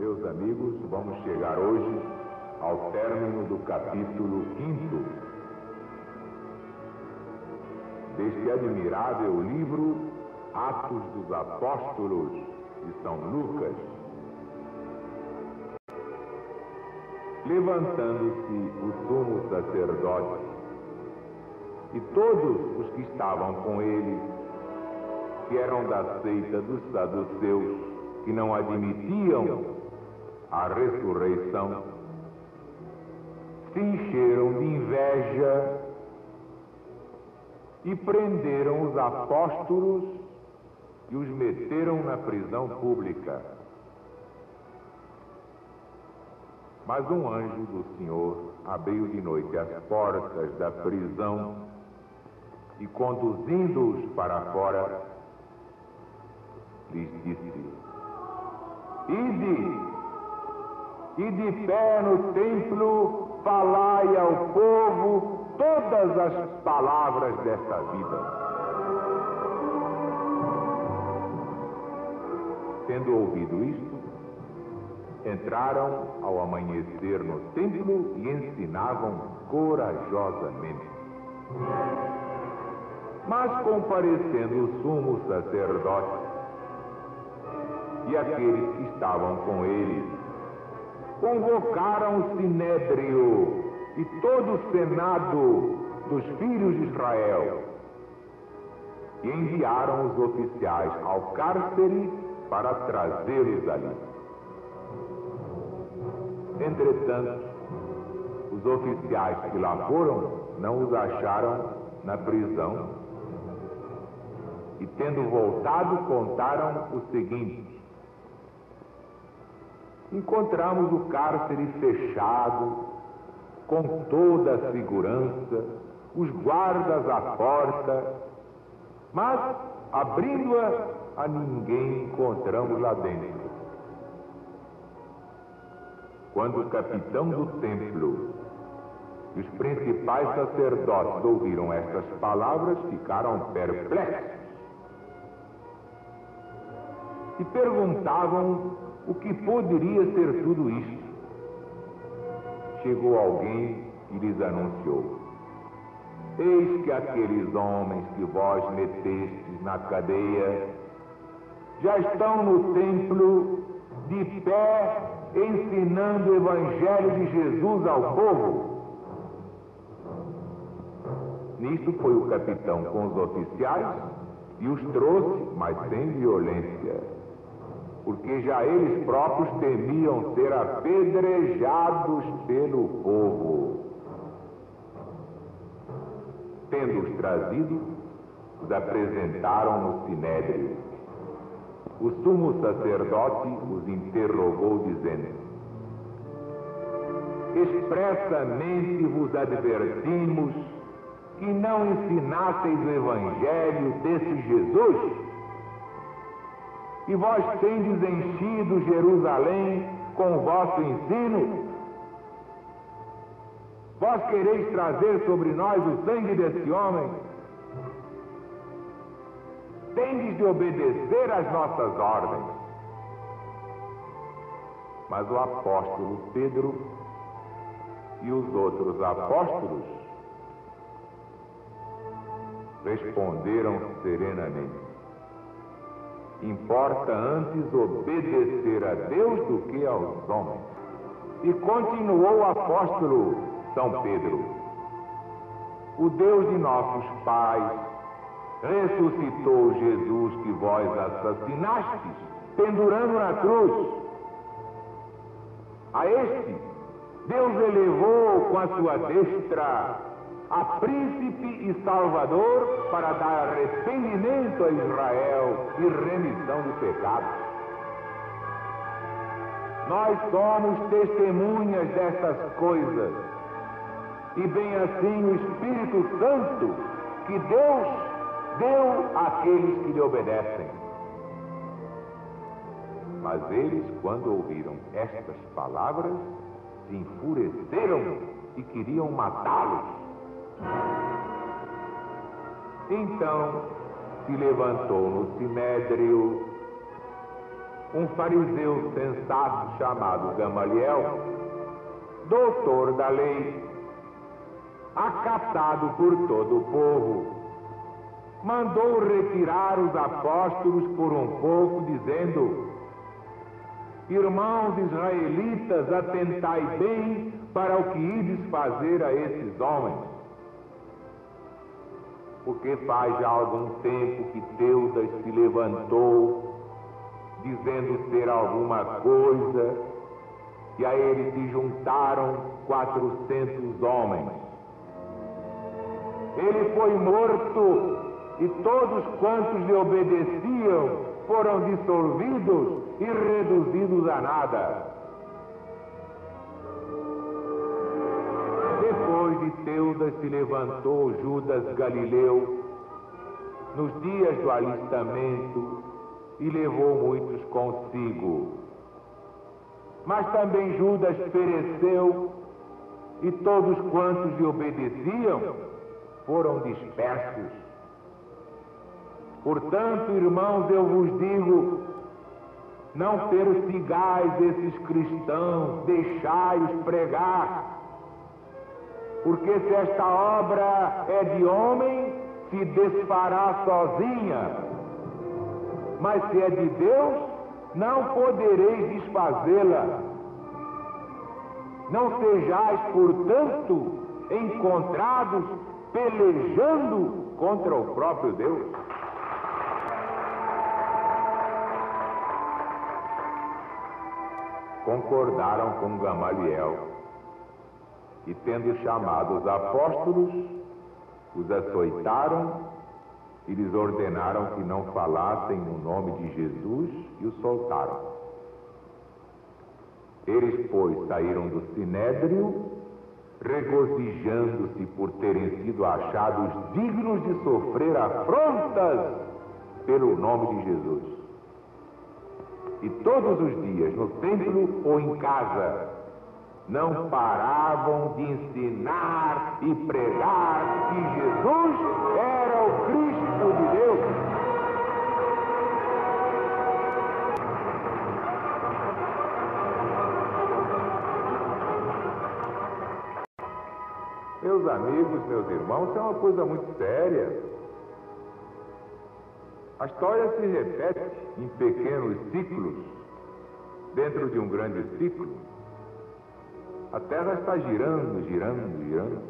Meus amigos, vamos chegar hoje ao término do capítulo 5 deste admirável livro Atos dos Apóstolos de São Lucas. Levantando-se o sumo sacerdote e todos os que estavam com ele, que eram da seita dos saduceus, que não admitiam a ressurreição, se encheram de inveja e prenderam os apóstolos e os meteram na prisão pública. Mas um anjo do Senhor abriu de noite as portas da prisão e, conduzindo-os para fora, lhes disse: Ide, e de pé no templo falai ao povo todas as palavras desta vida. Tendo ouvido isto, entraram ao amanhecer no templo e ensinavam corajosamente. Mas comparecendo o sumo sacerdote e aqueles que estavam com ele, convocaram o sinédrio e todo o senado dos filhos de Israel e enviaram os oficiais ao cárcere para trazê-los ali. Entretanto, os oficiais que lá foram não os acharam na prisão e, tendo voltado, contaram o seguinte: encontramos o cárcere fechado, com toda a segurança, os guardas à porta, mas, abrindo-a, a ninguém encontramos lá dentro. Quando o capitão do templo e os principais sacerdotes ouviram estas palavras, ficaram perplexos e perguntavam o que poderia ser tudo isto. Chegou alguém e lhes anunciou: eis que aqueles homens que vós metestes na cadeia já estão no templo, de pé, ensinando o evangelho de Jesus ao povo. Nisto foi o capitão com os oficiais e os trouxe, mas sem violência, porque já eles próprios temiam ser apedrejados pelo povo. Tendo-os trazido, os apresentaram no sinédrio. O sumo sacerdote os interrogou, dizendo: expressamente vos advertimos que não ensinasseis o evangelho desse Jesus, e vós tendes enchido Jerusalém com o vosso ensino. Vós quereis trazer sobre nós o sangue desse homem? Tendes de obedecer às nossas ordens. Mas o apóstolo Pedro e os outros apóstolos responderam serenamente: importa antes obedecer a Deus do que aos homens. E continuou o apóstolo São Pedro: o Deus de nossos pais ressuscitou Jesus que vós assassinastes, pendurando na cruz. A este Deus elevou com a sua destra a príncipe e salvador para dar arrependimento a Israel e remissão de pecados. Nós somos testemunhas destas coisas, e bem assim o Espírito Santo que Deus deu àqueles que lhe obedecem. Mas eles, quando ouviram estas palavras, se enfureceram e queriam matá-los. Então se levantou no sinédrio um fariseu sensato chamado Gamaliel, doutor da lei, acatado por todo o povo, mandou retirar os apóstolos por um pouco, dizendo: irmãos israelitas, atentai bem para o que ides fazer a esses homens. Porque faz já algum tempo que Teudas se levantou, dizendo ser alguma coisa, e a ele se juntaram 400 homens. Ele foi morto, e todos quantos lhe obedeciam foram dissolvidos e reduzidos a nada. Depois de Teudas se levantou Judas Galileu, nos dias do alistamento, e levou muitos consigo. Mas também Judas pereceu, e todos quantos lhe obedeciam foram dispersos. Portanto, irmãos, eu vos digo, não persigais esses cristãos, deixai-os pregar. Porque se esta obra é de homem, se desfará sozinha. Mas se é de Deus, não podereis desfazê-la. Não sejais, portanto, encontrados pelejando contra o próprio Deus. Concordaram com Gamaliel, e tendo chamado os apóstolos, os açoitaram e lhes ordenaram que não falassem no nome de Jesus, e os soltaram. Eles, pois, saíram do sinédrio, regozijando-se por terem sido achados dignos de sofrer afrontas pelo nome de Jesus. E todos os dias, no templo ou em casa, não paravam de ensinar e pregar que Jesus era o Cristo de Deus. Meus amigos, meus irmãos, isso é uma coisa muito séria. A história se repete em pequenos ciclos, dentro de um grande ciclo. A Terra está girando, girando, girando.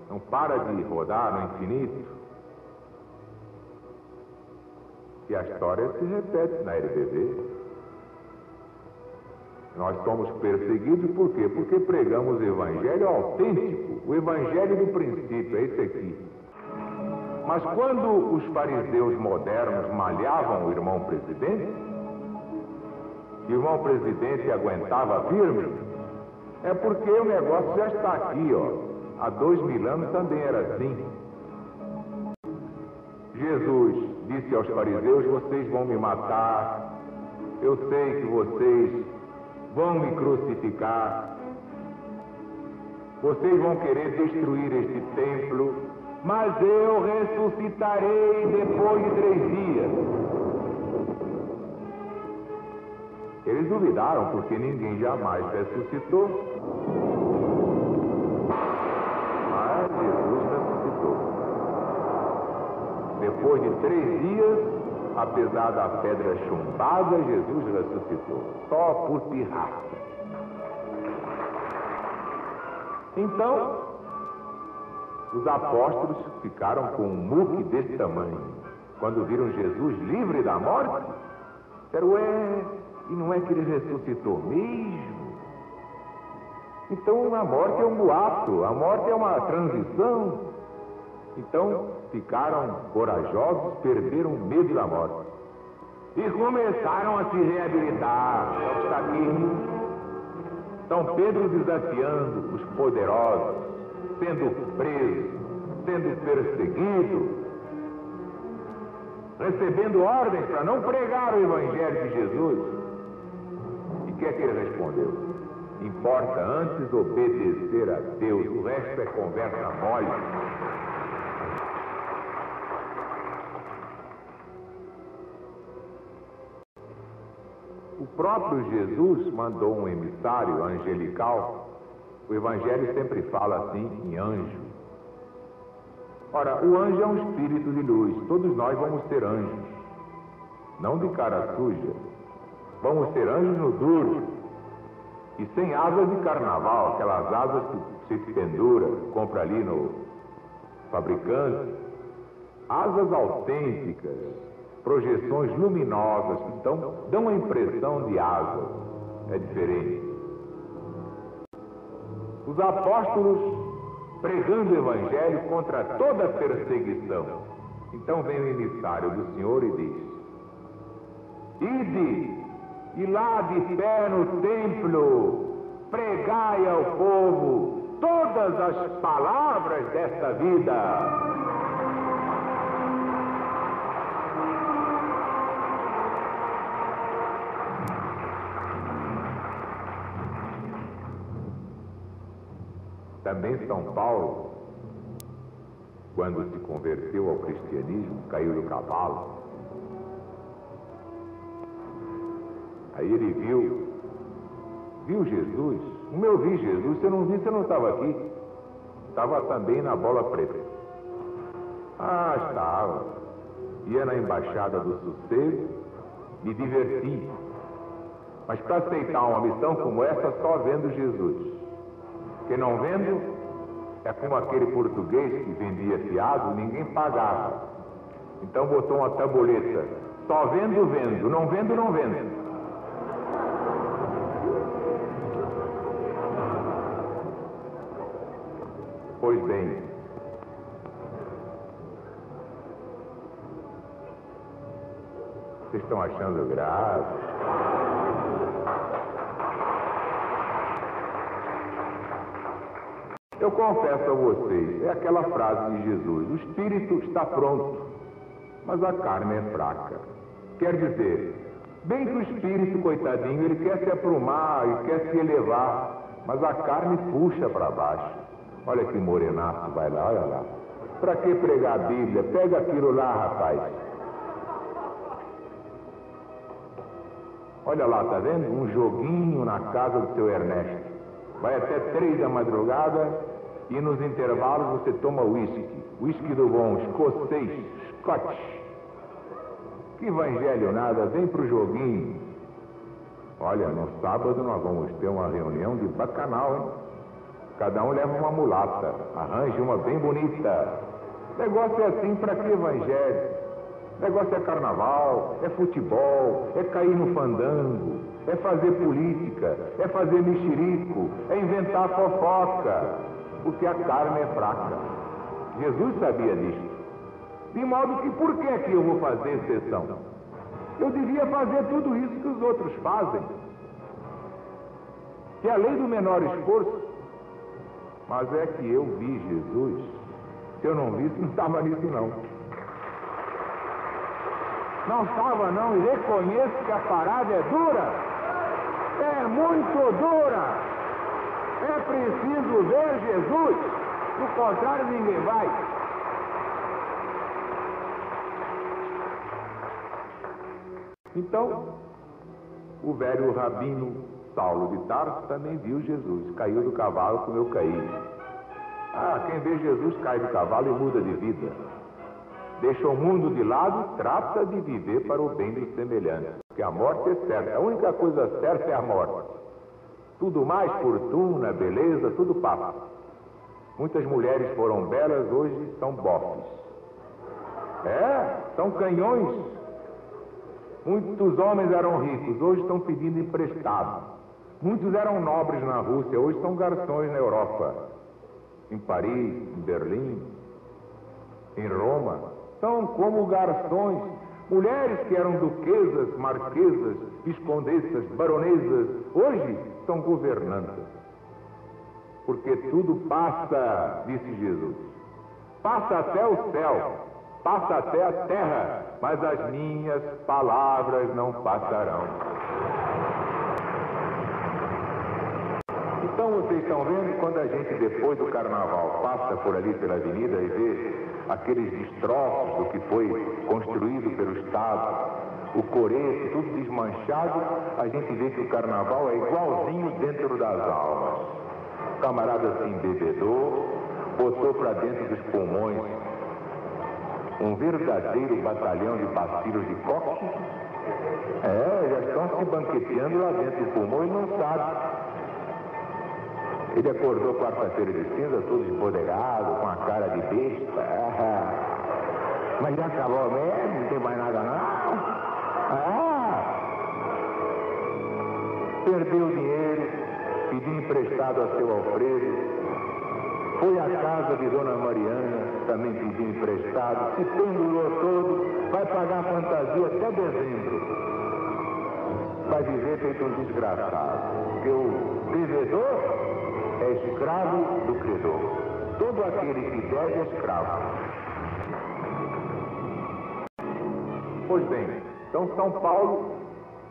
Não para de rodar no infinito. E a história se repete na RBD. Nós somos perseguidos por quê? Porque pregamos o evangelho autêntico, o evangelho do princípio, é esse aqui. Mas quando os fariseus modernos malhavam o irmão presidente, e o irmão presidente aguentava firme, é porque o negócio já está aqui, ó. Há 2000 anos também era assim. Jesus disse aos fariseus: vocês vão me matar, eu sei que vocês vão me crucificar, vocês vão querer destruir este templo, mas eu ressuscitarei depois de 3 dias. Eles duvidaram, porque ninguém jamais ressuscitou. Mas Jesus ressuscitou. Depois de 3 dias, apesar da pedra chumbada, Jesus ressuscitou. Só por pirraça. Então, os apóstolos ficaram com um muque desse tamanho. Quando viram Jesus livre da morte, disseram: ué, e não é que ele ressuscitou mesmo? Então a morte é um boato, a morte é uma transição. Então ficaram corajosos, perderam o medo da morte. E começaram a se reabilitar. É o que está aqui. São Pedro desafiando os poderosos, sendo preso, sendo perseguido, recebendo ordens para não pregar o evangelho de Jesus. E o que é que ele respondeu? Importa antes obedecer a Deus, o resto é conversa mole. O próprio Jesus mandou um emissário angelical. O Evangelho sempre fala assim em anjo. Ora, o anjo é um espírito de luz. Todos nós vamos ser anjos. Não de cara suja. Vamos ser anjos no duro. E sem asas de carnaval, aquelas asas que se pendura, compra ali no fabricante. Asas autênticas, projeções luminosas que dão a impressão de asas. É diferente. Os apóstolos pregando o Evangelho contra toda perseguição. Então vem o emissário do Senhor e diz: ide, e lá de pé no templo, pregai ao povo todas as palavras desta vida. Também São Paulo, quando se converteu ao cristianismo, caiu do cavalo. Aí ele viu Jesus. Como eu vi Jesus, se eu não vi, você não estava aqui. Estava também na Bola Preta. Ah, estava. Ia na Embaixada do Sossego, me diverti. Mas para aceitar uma missão como essa, só vendo Jesus. Porque não vendo, é como aquele português que vendia fiado, ninguém pagava. Então botou uma tabuleta: só vendo, não vendo, não vendo. Pois bem, vocês estão achando grave? Eu confesso a vocês, é aquela frase de Jesus: o espírito está pronto, mas a carne é fraca. Quer dizer, bem que o espírito, coitadinho, ele quer se aprumar e quer se elevar, mas a carne puxa para baixo. Olha que morenaço, vai lá, olha lá. Para que pregar a Bíblia? Pega aquilo lá, rapaz. Olha lá, tá vendo? Um joguinho na casa do seu Ernesto. Vai até 3 da madrugada e nos intervalos você toma uísque. Uísque do bom, escocês, Scotch. Que evangelho nada, vem pro joguinho. Olha, no sábado nós vamos ter uma reunião de bacanal, hein? Cada um leva uma mulata, arranje uma bem bonita. Negócio é assim, para que evangelho? Negócio é carnaval, é futebol, é cair no fandango, é fazer política, é fazer mexerico, é inventar fofoca, porque a carne é fraca. Jesus sabia disso. De modo que por que é que eu vou fazer exceção? Eu devia fazer tudo isso que os outros fazem. Que é a lei do menor esforço. Mas é que eu vi Jesus. Se eu não visse, não estava nisso não. Não estava não, e reconheço que a parada é dura. É muito dura. É preciso ver Jesus. Do contrário, ninguém vai. Então, o velho rabino Saulo de Tarso também viu Jesus, caiu do cavalo como eu caí. Ah, quem vê Jesus cai do cavalo e muda de vida. Deixa o mundo de lado, trata de viver para o bem dos semelhantes. Porque a morte é certa, a única coisa certa é a morte. Tudo mais, fortuna, beleza, tudo passa. Muitas mulheres foram belas, hoje são bofes. É, são canhões. Muitos homens eram ricos, hoje estão pedindo emprestado. Muitos eram nobres na Rússia, hoje são garçons na Europa. Em Paris, em Berlim, em Roma. São como garçons. Mulheres que eram duquesas, marquesas, viscondessas, baronesas, hoje são governantas. Porque tudo passa, disse Jesus. Passa até o céu, passa até a terra, mas as minhas palavras não passarão. Então vocês estão vendo, quando a gente depois do carnaval passa por ali pela avenida e vê aqueles destroços do que foi construído pelo Estado, o coreto, tudo desmanchado, a gente vê que o carnaval é igualzinho dentro das almas. O camarada se embebedou, botou para dentro dos pulmões um verdadeiro batalhão de bacilos de coque. Já estão se banqueteando lá dentro do pulmão e não sabe. Ele acordou quarta-feira de cinza, todo esbodegado, com a cara de besta. Mas já acabou mesmo, não tem mais nada não. Perdeu o dinheiro, pediu emprestado a seu Alfredo. Foi à casa de Dona Mariana, também pediu emprestado, se pendurou todo, vai pagar a fantasia até dezembro. Vai viver feito um desgraçado, porque o devedor é escravo do credor. Todo aquele que deve é escravo. Pois bem, então São Paulo,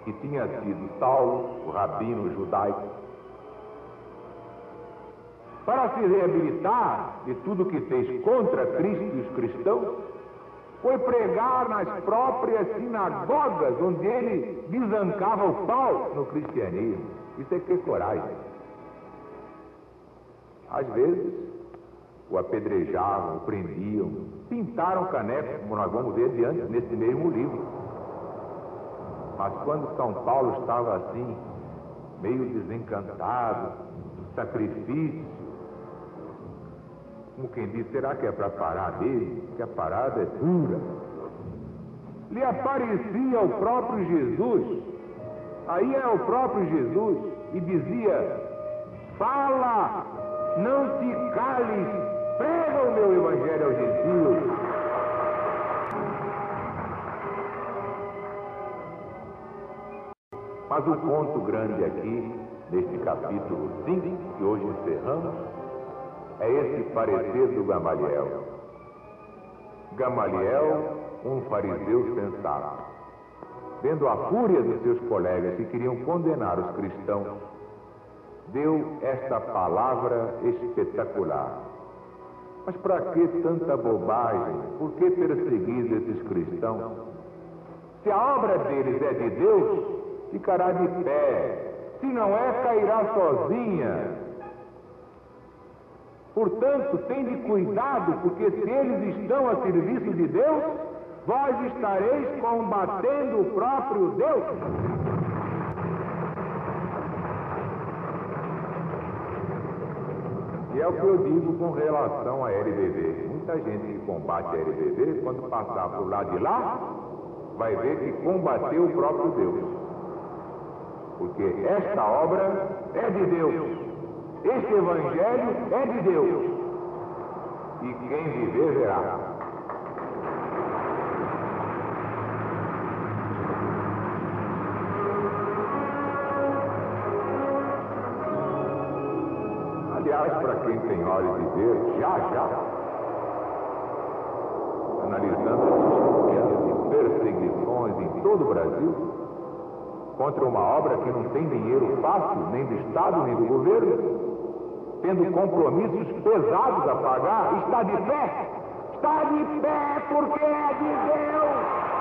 que tinha sido Saulo, o rabino judaico, para se reabilitar de tudo que fez contra Cristo e os cristãos, foi pregar nas próprias sinagogas, onde ele desancava o pau no cristianismo. Isso é que é coragem. Às vezes, o apedrejavam, o prendiam, pintaram caneco, como nós vamos ver adiante nesse mesmo livro. Mas quando São Paulo estava assim, meio desencantado, sacrifício, como quem diz, será que é para parar dele? Que a parada é dura. Lhe aparecia o próprio Jesus, aí é o próprio Jesus, e dizia: fala, não te cales, prega o meu evangelho aos gentios. Mas o ponto grande aqui, neste capítulo 5, que hoje encerramos, é esse parecer do Gamaliel. Gamaliel, um fariseu sensato, vendo a fúria dos seus colegas que queriam condenar os cristãos, deu esta palavra espetacular: mas para que tanta bobagem? Por que perseguir esses cristãos? Se a obra deles é de Deus, ficará de pé. Se não é, cairá sozinha. Portanto, tende cuidado, porque se eles estão a serviço de Deus, vós estareis combatendo o próprio Deus. E é o que eu digo com relação à LBV. Muita gente que combate a LBV, quando passar por lado de lá, vai ver que combateu o próprio Deus. Porque esta obra é de Deus. Este evangelho é de Deus. E quem viver verá. Aliás, para quem tem olhos de ver, já, analisando as esquemas de perseguições em todo o Brasil, contra uma obra que não tem dinheiro fácil, nem do Estado, nem do governo, tendo compromissos pesados a pagar, está de pé porque é de Deus.